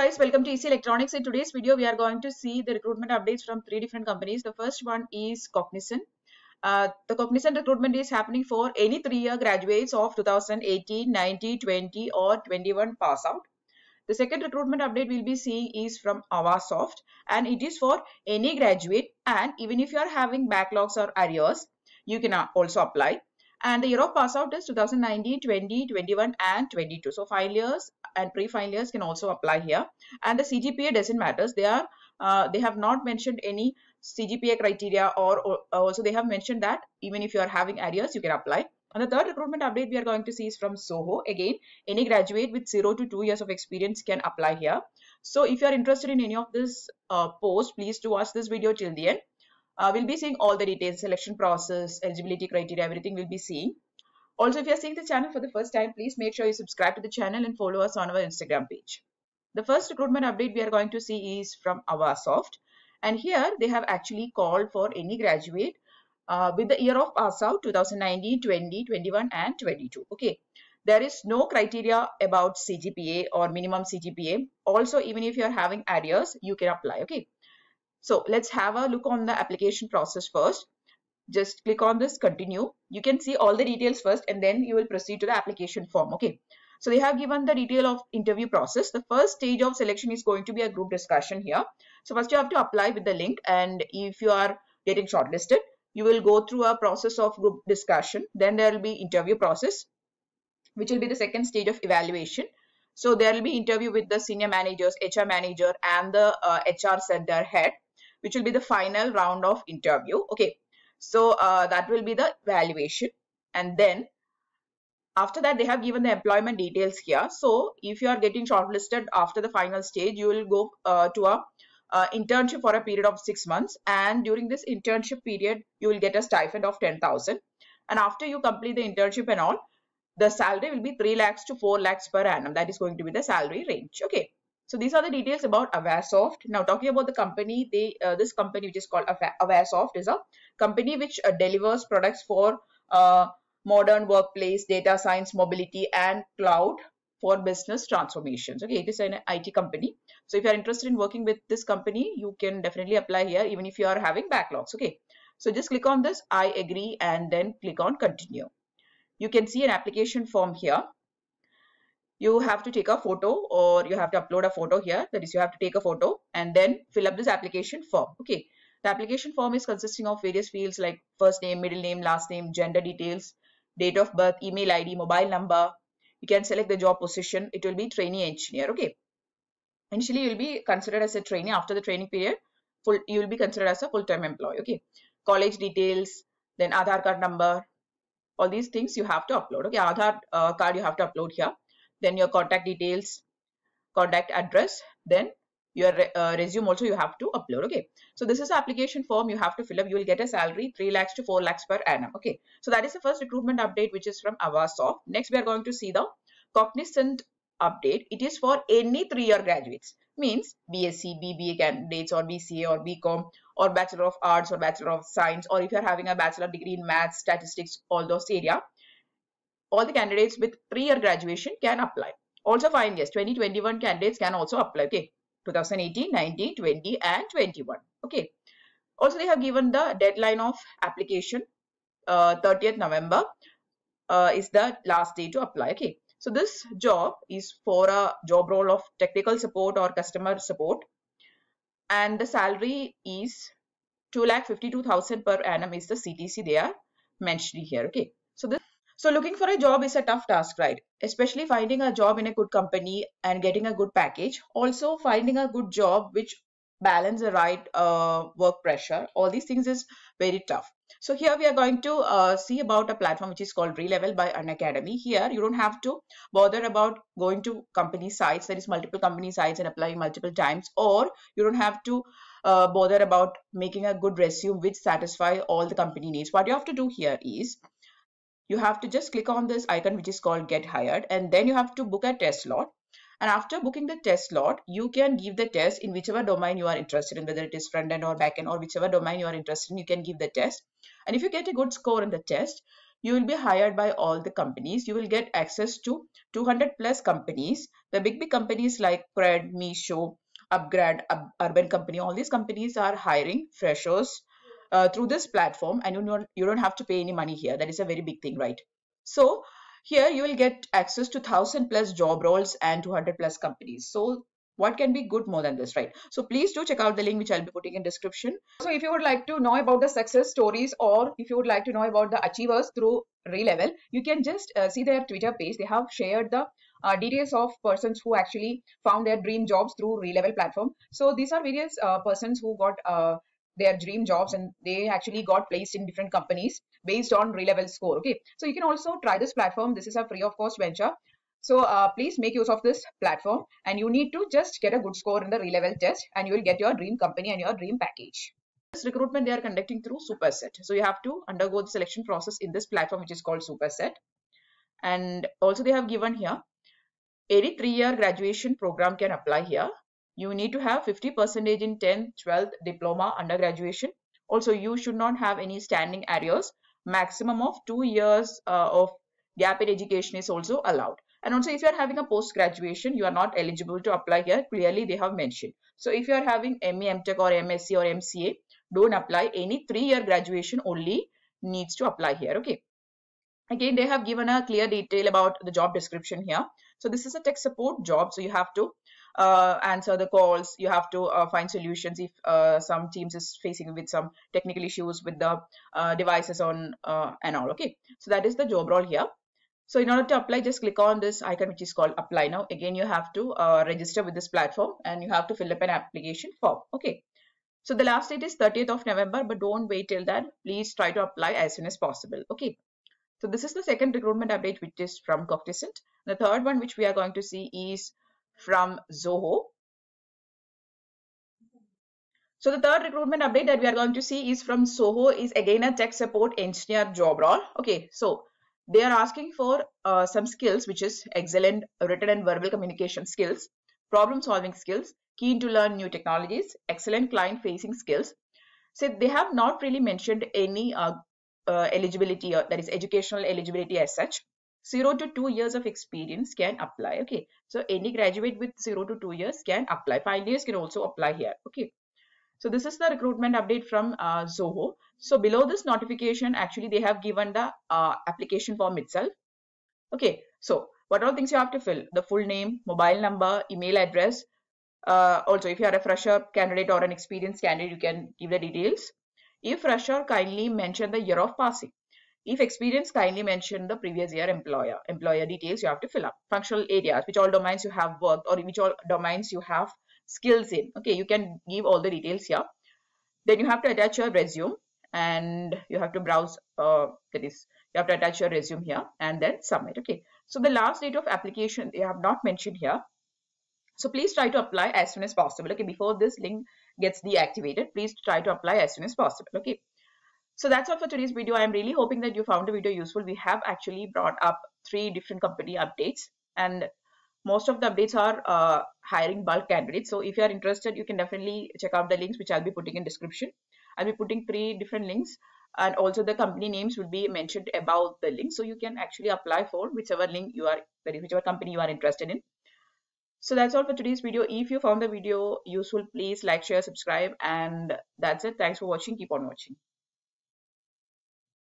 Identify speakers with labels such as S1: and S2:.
S1: guys, welcome to EC Electronics. In today's video, we are going to see the recruitment updates from 3 different companies. The first one is Cognizant. The Cognizant recruitment is happening for any 3-year graduates of 2018, 19, 20 or 21 pass out. The second recruitment update we'll be seeing is from Avasoft, and it is for any graduate, and even if you are having backlogs or arrears, you can also apply. And the year of pass out is 2019, 20, 21 and 22. So final years and pre-final years can also apply here. And the CGPA doesn't matter. They have not mentioned any CGPA criteria, or also they have mentioned that even if you are having arrears, you can apply. And the third recruitment update we are going to see is from Zoho. Again, any graduate with 0 to 2 years of experience can apply here. So if you are interested in any of this post, please do watch this video till the end. We'll be seeing all the details, selection process, eligibility criteria, everything we'll be seeing. Also, if you're seeing the channel for the first time, please make sure you subscribe to the channel and follow us on our Instagram page. The first recruitment update we are going to see is from Avasoft. And here they have actually called for any graduate with the year of pass out 2019, 20, 21 and 22. Okay. There is no criteria about CGPA or minimum CGPA. Also, even if you're having arrears, you can apply. Okay. So let's have a look on the application process first. Just click on this continue. You can see all the details first and then you will proceed to the application form. Okay. So they have given the detail of interview process. The first stage of selection is going to be a group discussion here. So first you have to apply with the link, and if you are getting shortlisted, you will go through a process of group discussion. Then there will be interview process, which will be the second stage of evaluation. So there will be interview with the senior managers, HR manager and the HR center head, which will be the final round of interview. Okay. So that will be the evaluation. And then after that, they have given the employment details here. So if you are getting shortlisted after the final stage, you will go to a internship for a period of 6 months. And during this internship period, you will get a stipend of 10,000. And after you complete the internship and all, the salary will be 3 lakhs to 4 lakhs per annum. That is going to be the salary range. Okay. So these are the details about Avasoft. Now talking about the company, this company which is called Avasoft is a company which delivers products for modern workplace, data science, mobility and cloud for business transformations. Okay, it is an IT company. So if you are interested in working with this company, you can definitely apply here even if you are having backlogs. Okay, so just click on this I agree and then click on continue. You can see an application form here. You have to take a photo or you have to upload a photo here. That is, you have to take a photo and then fill up this application form. Okay. The application form is consisting of various fields like first name, middle name, last name, gender details, date of birth, email ID, mobile number. You can select the job position. It will be trainee engineer. Okay. Initially, you will be considered as a trainee. After the training period, you will be considered as a full-time employee. Okay. College details, then Aadhaar card number. All these things you have to upload. Okay. Aadhaar card you have to upload here. Then your contact details, contact address, then your resume also you have to upload. Okay. So this is the application form you have to fill up. You will get a salary 3 lakhs to 4 lakhs per annum. Okay. So that is the first recruitment update which is from Avasoft. Next we are going to see the Cognizant update. It is for any 3-year graduates. Means BSc, BBA candidates or BCA or BCom or Bachelor of Arts or Bachelor of Science, or if you are having a bachelor degree in maths, statistics, all those area. All the candidates with 3-year graduation can apply. Also fine, yes, 2021 candidates can also apply. Okay, 2018, 19, 20 and 21. Okay. Also they have given the deadline of application 30th November is the last day to apply. Okay. So this job is for a job role of technical support or customer support, and the salary is 2,52,000 per annum is the CTC they are mentioning here. Okay. So looking for a job is a tough task, right? Especially finding a job in a good company and getting a good package. Also finding a good job which balance the right work pressure. All these things is very tough. So here we are going to see about a platform which is called Relevel by Unacademy. Here you don't have to bother about going to company sites. There is multiple company sites and applying multiple times, or you don't have to bother about making a good resume which satisfy all the company needs. What you have to do here is you have to just click on this icon which is called Get Hired, and then you have to book a test slot. And after booking the test slot, you can give the test in whichever domain you are interested in, whether it is front end or back end or whichever domain you are interested in, you can give the test. And if you get a good score in the test, you will be hired by all the companies. You will get access to 200 plus companies. The big companies like Cred, Meesho, Upgrad, Urban Company, all these companies are hiring freshers through this platform, and you don't have to pay any money here. That is a very big thing, right? So here you will get access to 1000 plus job roles and 200 plus companies. So what can be good more than this, right? So please do check out the link which I'll be putting in description. So if you would like to know about the success stories, or if you would like to know about the achievers through Relevel, you can just see their Twitter page. They have shared the details of persons who actually found their dream jobs through Relevel platform. So these are various persons who got their dream jobs, and they actually got placed in different companies based on Relevel score. Okay, so you can also try this platform. This is a free of cost venture. So please make use of this platform, and you need to just get a good score in the Relevel test, and you will get your dream company and your dream package. This recruitment they are conducting through Superset. So you have to undergo the selection process in this platform, which is called Superset. And also they have given here, any 3-year graduation program can apply here. You need to have 50% in 10th, 12th diploma undergraduation. Also, you should not have any standing arrears. Maximum of 2 years of gap in education is also allowed. And also, if you are having a post graduation, you are not eligible to apply here. Clearly, they have mentioned. So, if you are having ME, MTech or MSc or MCA, don't apply. Any 3-year graduation only needs to apply here. Okay. Again, they have given a clear detail about the job description here. So this is a tech support job. So you have to answer the calls. You have to find solutions if some teams is facing with some technical issues with the devices on and all. Okay. So that is the job role here. So in order to apply, just click on this icon which is called apply now. Again, you have to register with this platform, and you have to fill up an application form. Okay. So the last date is 30th of November, but don't wait till that. Please try to apply as soon as possible. Okay. So this is the second recruitment update, which is from Cognizant. The third one which we are going to see is from Zoho. So the third recruitment update that we are going to see is from Zoho, is again a tech support engineer job role. Okay, so they are asking for some skills, which is excellent written and verbal communication skills, problem solving skills, keen to learn new technologies, excellent client facing skills. So they have not really mentioned any eligibility, or that is educational eligibility as such. 0 to 2 years of experience can apply. Okay, so any graduate with 0 to 2 years can apply. 5 years can also apply here. Okay, so this is the recruitment update from Zoho. So below this notification, actually they have given the application form itself. Okay, so what all things you have to fill: the full name, mobile number, email address. Also, if you are a fresher candidate or an experienced candidate, you can give the details. If fresher, kindly mention the year of passing. If experienced, kindly mention the previous year employer. Employer details you have to fill up. Functional areas, which all domains you have worked, or which all domains you have skills in. Okay, you can give all the details here. Then you have to attach your resume, and you have to browse, that is, you have to attach your resume here and then submit. Okay, so the last date of application they have not mentioned here. So please try to apply as soon as possible. Okay, before this link gets deactivated, please try to apply as soon as possible. Okay, so that's all for today's video. I'm really hoping that you found the video useful. We have actually brought up 3 different company updates, and most of the updates are hiring bulk candidates. So if you are interested, you can definitely check out the links which I'll be putting in description. I'll be putting 3 different links, and also the company names will be mentioned about the link. So you can actually apply for whichever link you are, whichever company you are interested in. So that's all for today's video. If you found the video useful, please like, share, subscribe, and that's it. Thanks for watching. Keep on watching.